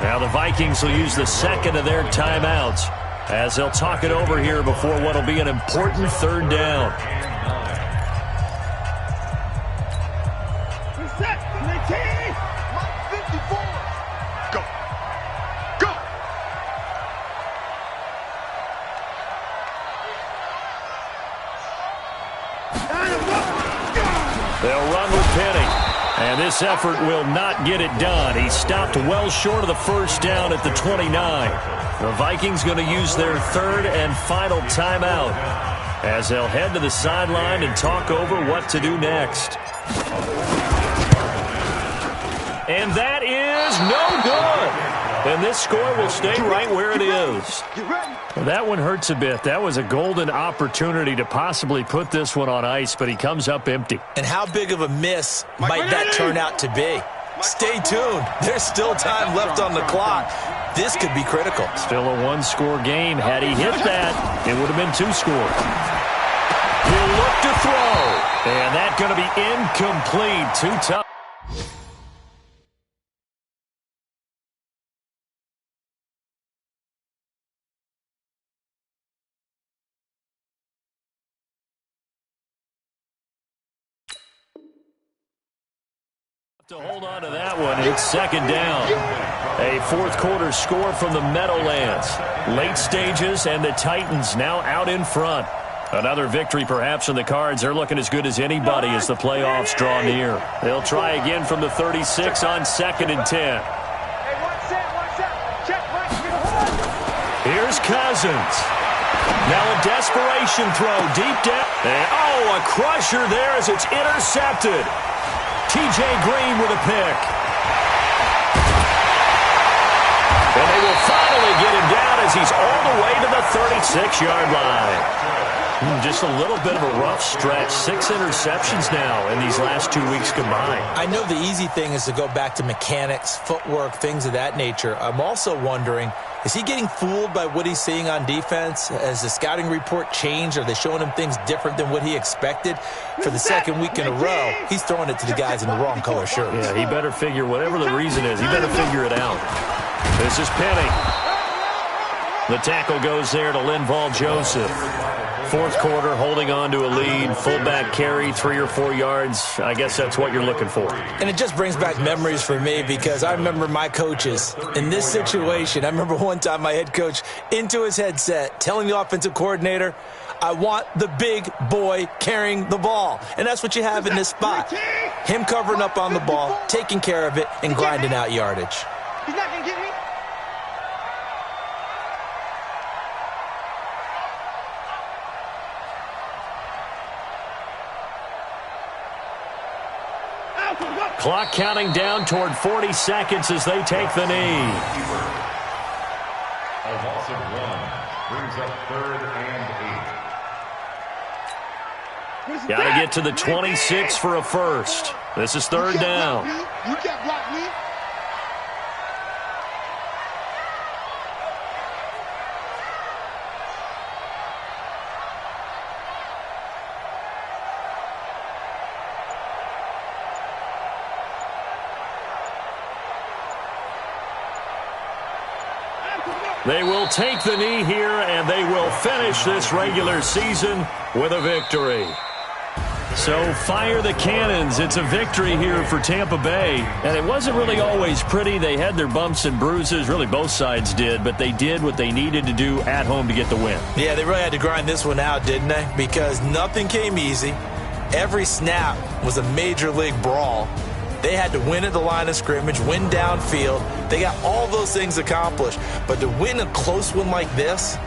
Now the Vikings will use the 2nd of their timeouts as they'll talk it over here before what will be an important 3rd down. Reset. 19. 54. Go. Go. They'll run with Penny. And this effort will not get it done. He stopped well short of the 1st down at the 29. The Vikings going to use their 3rd and final timeout as they'll head to the sideline and talk over what to do next. And that is no good. And this score will stay right where it is. Well, that one hurts a bit. That was a golden opportunity to possibly put this one on ice, but he comes up empty. And how big of a miss might that turn out to be? Stay tuned. There's still time left on the clock. This could be critical. Still a one-score game. Had he hit that, it would have been 2 scores. He'll look to throw. And that's going to be incomplete. Too tough. To hold on to that one, it's 2nd down. A fourth quarter score from the Meadowlands. Late stages, and the Titans now out in front. Another victory perhaps in the cards. They're looking as good as anybody as the playoffs draw near. They'll try again from the 36 on 2nd and 10. Here's Cousins. Now a desperation throw deep down. And, a crusher there as it's intercepted. T.J. Green with a pick. And they will finally get him down as he's all the way to the 36-yard line. Just a little bit of a rough stretch. 6 interceptions now in these last 2 weeks combined. I know the easy thing is to go back to mechanics, footwork, things of that nature. I'm also wondering, is he getting fooled by what he's seeing on defense? Has the scouting report changed? Are they showing him things different than what he expected? For the second week in a row, he's throwing it to the guys in the wrong color shirts. Yeah, he better figure, whatever the reason is, he better figure it out. This is Penny. The tackle goes there to Linval Joseph. Fourth quarter, holding on to a lead. Fullback carry, 3 or 4 yards. I guess that's what you're looking for. And it just brings back memories for me because I remember my coaches in this situation. I remember one time my head coach into his headset telling the offensive coordinator, I want the big boy carrying the ball. And that's what you have in this spot. Him covering up on the ball, taking care of it, and grinding out yardage. He's not going to get me. Clock counting down toward 40 seconds as they take the knee. A loss of 1 brings up 3rd and 8. Got to get to the 26 for a first. This is 3rd down. You can't block me. They will take the knee here, and they will finish this regular season with a victory. So fire the cannons. It's a victory here for Tampa Bay. And it wasn't really always pretty. They had their bumps and bruises. Really, both sides did. But they did what they needed to do at home to get the win. Yeah, they really had to grind this one out, didn't they? Because nothing came easy. Every snap was a major league brawl. They had to win at the line of scrimmage, win downfield. They got all those things accomplished. But to win a close one like this,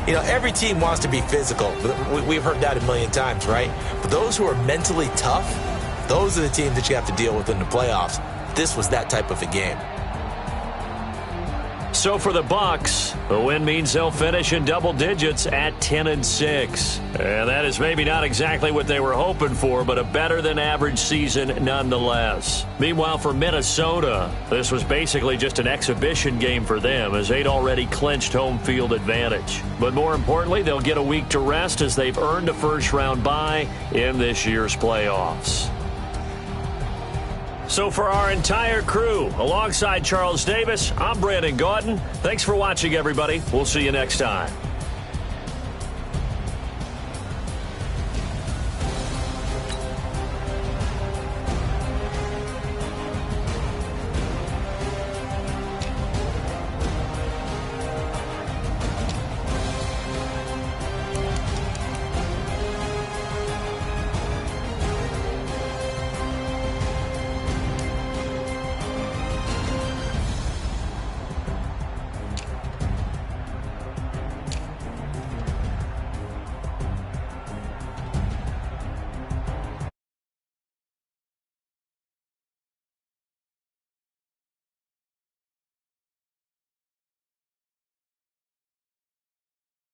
you know, every team wants to be physical. We've heard that a million times, right? But those who are mentally tough, those are the teams that you have to deal with in the playoffs. This was that type of a game. So for the Bucs, the win means they'll finish in double digits at 10-6. And that is maybe not exactly what they were hoping for, but a better than average season nonetheless. Meanwhile, for Minnesota, this was basically just an exhibition game for them as they'd already clinched home field advantage. But more importantly, they'll get a week to rest as they've earned a first-round bye in this year's playoffs. So for our entire crew, alongside Charles Davis, I'm Brandon Gaudin. Thanks for watching, everybody. We'll see you next time.